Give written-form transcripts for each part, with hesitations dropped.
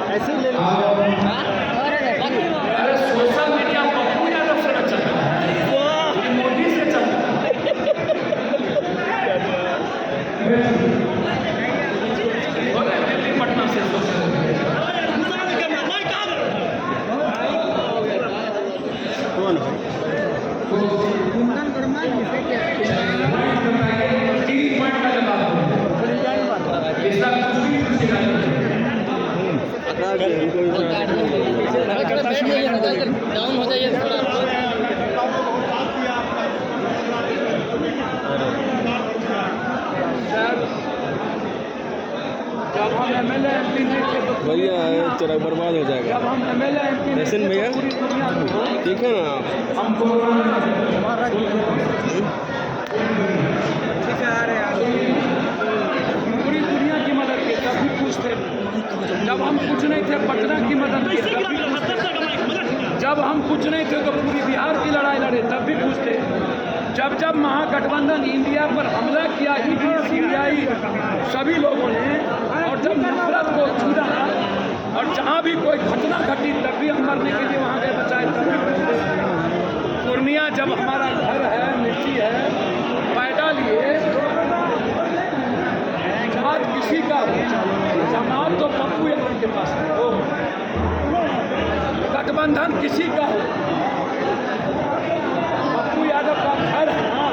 ऐसे ही ले लो। अरे सोशल मीडिया पप्पू यादव से चल रहा है, ये मोदी से चल रहा है। दिल्ली पटना से सोशल कौन डाउन हो जाइए थोड़ा। जब हम MLA MP नहीं थे तो भैया तेरा बर्बाद हो जाएगा। जब हम MLA MP नहीं दर्शन थे भैया? तो पूरी दुनिया को ठीक है ना आप? हमको पूरी दुनिया की मदद की तब भी पूछते। जब हम कुछ नहीं थे पटना की मदद की, जब हम कुछ नहीं थे तो पूरी बिहार की लड़ाई लड़े तब भी पूछते। जब जब महागठबंधन इंडिया पर हमला किया ईडी सीबीआई सभी लोगों ने, और जब नफरत को छूड़ा और जहाँ भी कोई घटना घटी तब भी हम मरने के लिए वहाँ गए बचाए तब भी पूछते। पूर्णिया जब हमारा घर है, मिट्टी है, पैदा लिए जमात किसी का हो, जमात तो पप्पू यादव के पास हो, गठबंधन किसी का हो, पप्पू यादव का घर है ना,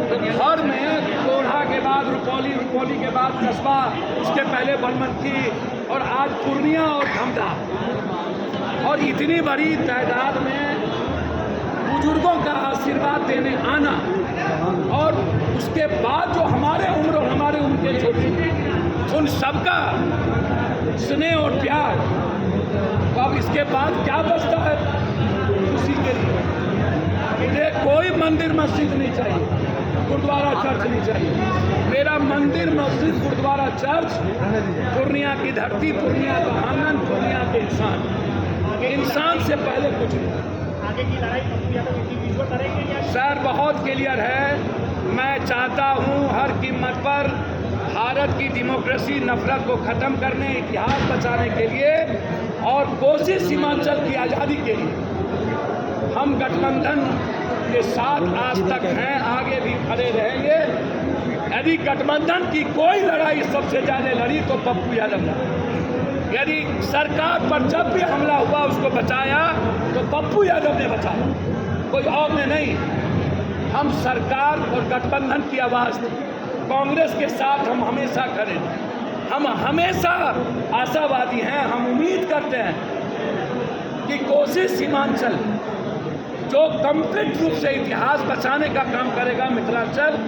तो घर में कोढ़ा के बाद रुपौली, रुपौली के बाद कस्बा, उसके पहले बनमनखी और आज पूर्णिया और धमधा, और इतनी बड़ी तादाद में बुजुर्गों का आशीर्वाद देने आना, और उसके बाद जो हमारे उम्र और हमारे उम्र के छोटे उन सबका स्नेह और प्यार, तो अब इसके बाद क्या बचता है उसी के लिए? मुझे कोई मंदिर मस्जिद नहीं चाहिए, गुरुद्वारा चर्च नहीं चाहिए। मेरा मंदिर मस्जिद गुरुद्वारा चर्च पूर्णिया की धरती, पूर्णिया का आंगन, पूर्णिया के इंसान से पहले कुछ नहीं। आगे की लड़ाई पप्पू यादव इंडिविजुअल लड़ेंगे या सर बहुत क्लियर है। मैं चाहता हूं हर कीमत पर भारत की डेमोक्रेसी नफरत को ख़त्म करने, इतिहास बचाने के लिए और कोशिश सीमांचल की आज़ादी के लिए हम गठबंधन के साथ आज तक हैं, आगे भी खड़े रहेंगे। यदि गठबंधन की कोई लड़ाई सबसे ज़्यादा लड़ी तो पप्पू यादव ने। यदि सरकार पर जब भी हमला हुआ उसको बचाया तो पप्पू यादव ने बचाया, कोई और ने नहीं। हम सरकार और गठबंधन की आवाज़ थी, कांग्रेस के साथ हम हमेशा खड़े थे, हम हमेशा आशावादी हैं। हम उम्मीद करते हैं कि कोशिश सीमांचल जो कंप्लीट रूप से इतिहास बचाने का काम करेगा मिथिलांचल,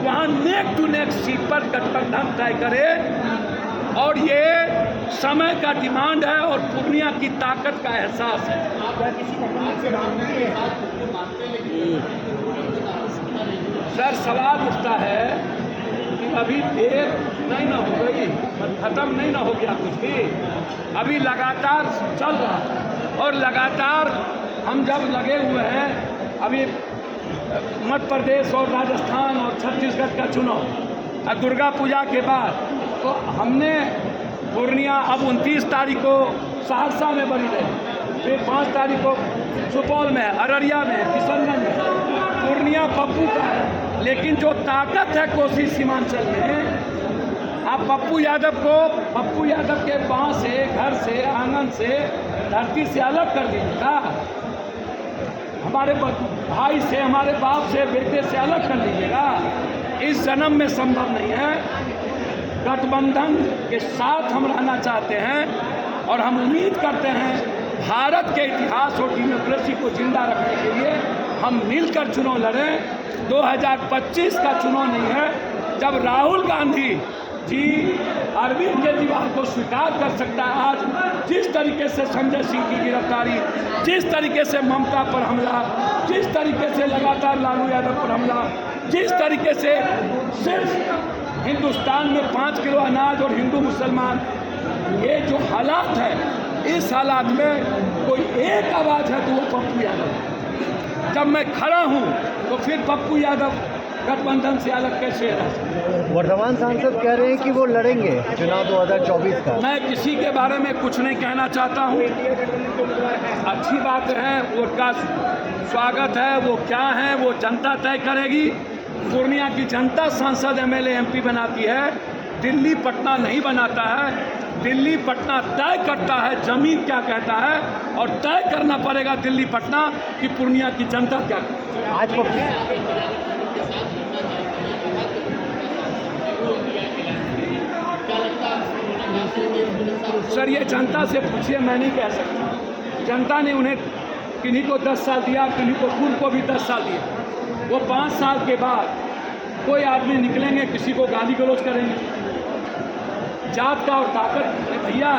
वहाँ नेक टू नेक सीट पर गठबंधन तय करे, और ये समय का डिमांड है और पूर्णिया की ताकत का एहसास है। सर सवाल उठता है कि अभी देर नहीं ना हो गई, खत्म नहीं ना हो गया कुछ भी, अभी लगातार चल रहा है और लगातार हम जब लगे हुए हैं। अभी मध्य प्रदेश और राजस्थान और छत्तीसगढ़ का चुनाव दुर्गा पूजा के बाद, तो हमने पूर्णिया अब 29 तारीख को सहरसा में बनी रही, फिर 5 तारीख को सुपौल में, अररिया में, किशनगंज में, पूर्णिया पप्पू का है। लेकिन जो ताकत है कोसी सीमांचल में, आप पप्पू यादव के गाँव से, घर से, आंगन से, धरती से अलग कर दीजिएगा, हमारे भाई से, हमारे बाप से, बेटे से अलग कर दीजिएगा। इस जन्म में संभव नहीं है। गठबंधन के साथ हम रहना चाहते हैं और हम उम्मीद करते हैं भारत के इतिहास और डेमोक्रेसी को जिंदा रखने के लिए हम मिलकर चुनाव लड़ें। 2025 का चुनाव नहीं है जब राहुल गांधी जी अरविंद केजरीवाल को स्वीकार कर सकता है। आज जिस तरीके से संजय सिंह की गिरफ्तारी, जिस तरीके से ममता पर हमला, जिस तरीके से लगातार लालू यादव पर हमला, जिस तरीके से सिर्फ हिंदुस्तान में 5 किलो अनाज और हिंदू मुसलमान, ये जो हालात है, इस हालात में कोई एक आवाज़ है तो वो पप्पू यादव। जब मैं खड़ा हूँ तो फिर पप्पू यादव गठबंधन से अलग कैसे रह सकते। वर्तमान सांसद कह रहे हैं कि वो लड़ेंगे चुनाव 2024 का। मैं किसी के बारे में कुछ नहीं कहना चाहता हूँ। अच्छी बात है, उनका स्वागत है, वो क्या है वो जनता तय करेगी। पूर्णिया की जनता सांसद एमएलए एमपी बनाती है, दिल्ली पटना नहीं बनाता है। दिल्ली पटना तय करता है जमीन क्या कहता है, और तय करना पड़ेगा दिल्ली पटना कि पूर्णिया की जनता क्या कहती है। आज सर ये जनता से पूछिए, मैं नहीं कह सकता। जनता ने उन्हें किन्हीं को 10 साल दिया, किन्हीं को पूर्व को भी 10 साल दिया। वो 5 साल के बाद कोई आदमी निकलेंगे, किसी को गाली गलौज करेंगे। जात का और ताकत भैया,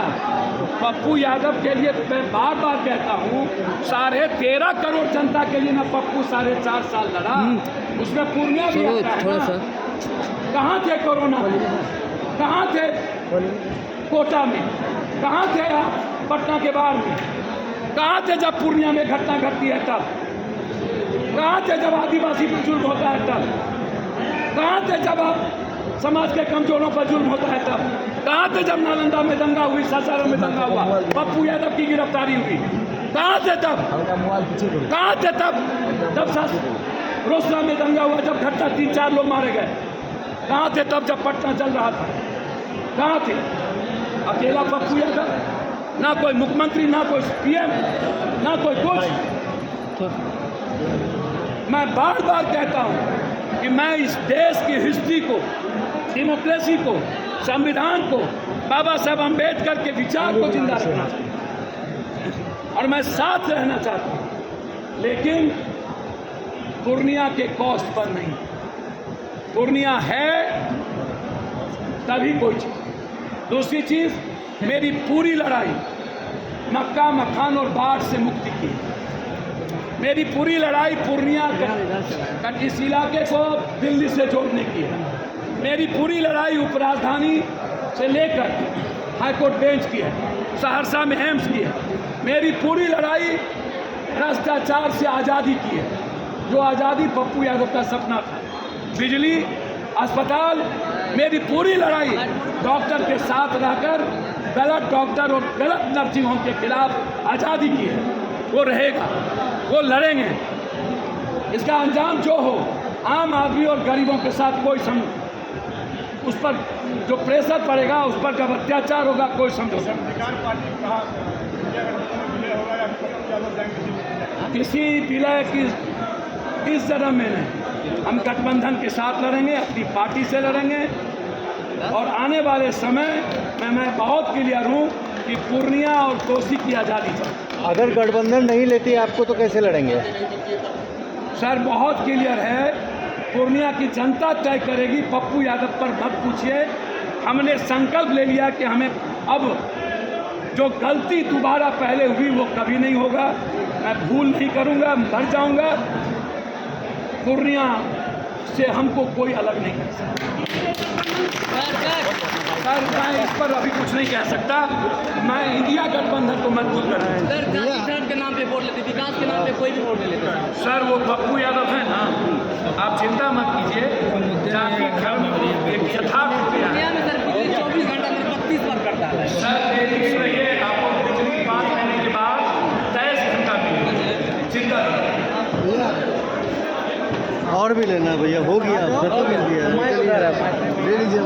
पप्पू यादव के लिए मैं बार बार कहता हूँ, 13.5 करोड़ जनता के लिए ना पप्पू 4.5 साल लड़ा, उसमें पूर्णिया भी आता है ना। कहाँ थे कोरोना में, कहाँ थे कोटा में, कहाँ थे आप पटना के बाहर में, कहाँ थे जब पूर्णिया में घटना घटती है तब, कहाँ थे जब आदिवासी पर जुल्म होता है तब, कहाँ थे जब आप समाज के कमजोरों पर जुल्म होता है तब, कहाँ थे जब नालंदा में दंगा हुई, सासाराम में दंगा हुआ, पप्पू यादव की गिरफ्तारी हुई, कहाँ थे तब, कहाँ थे तब रोसड़ा में दंगा हुआ, जब घटना 3-4 लोग मारे गए, कहाँ थे तब जब पटना चल रहा था, कहाँ थे? अकेला पप्पू यादव, ना कोई मुख्यमंत्री, ना कोई पीएम, ना कोई कुछ। मैं बार बार कहता हूँ कि मैं इस देश की हिस्ट्री को, डेमोक्रेसी को, संविधान को, बाबा साहब अम्बेडकर के विचार को जिंदा रखना चाहता हूँ और मैं साथ रहना चाहता हूँ, लेकिन पूर्णिया के कॉस्ट पर नहीं। पूर्णिया है तभी कोई चीज़। दूसरी चीज़, मेरी पूरी लड़ाई मक्का मखान और बाढ़ से मुक्ति की। मेरी पूरी लड़ाई पूर्णिया का इस इलाके को दिल्ली से जोड़ने की है। मेरी पूरी लड़ाई उपराजधानी से लेकर हाईकोर्ट बेंच की है, सहरसा में एम्स की है। मेरी पूरी लड़ाई भ्रष्टाचार से आज़ादी की है, जो आज़ादी पप्पू यादव का सपना था। बिजली, अस्पताल, मेरी पूरी लड़ाई डॉक्टर के साथ रहकर गलत डॉक्टर और गलत नर्सिंग होम के खिलाफ आज़ादी की है। वो रहेगा, वो लड़ेंगे। इसका अंजाम जो हो, आम आदमी और गरीबों के साथ कोई उस पर जो प्रेशर पड़ेगा, उस पर जब अत्याचार होगा, कोई समझौता किसी विलय की इस जन्म में नहीं। हम गठबंधन के साथ लड़ेंगे, अपनी पार्टी से लड़ेंगे और आने वाले समय में मैं बहुत क्लियर हूँ कि पूर्णिया और कोसी की आज़ादी चाहिए। अगर गठबंधन नहीं लेती आपको तो कैसे लड़ेंगे? सर बहुत क्लियर है, पूर्णिया की जनता तय करेगी। पप्पू यादव पर मत पूछिए। हमने संकल्प ले लिया कि हमें अब जो गलती दोबारा पहले हुई वो कभी नहीं होगा। मैं भूल नहीं करूँगा, मर जाऊँगा। पूर्णिया से हमको कोई अलग नहीं कर सकता। सर मैं इस पर अभी कुछ नहीं कह सकता। मैं इंडिया गठबंधन को मजबूत कर रहा हूँ। सर विकास के नाम पे वोट लेते, विकास के नाम पे कोई भी वोट नहीं लेता। सर वो पप्पू यादव है ना, आप चिंता मत कीजिए। जाति धर्म एक यथार्थ पे है। दुनिया में सर बिजली 24 घंटा में 32 बार करता है। सर लेडीज रहिए, आपको बिजली 5 महीने के बाद 23 घंटा मिलेगी। चिंता नहीं। और भी लेना भैया, हो गया, खत्म हो गया, ले लीजिए।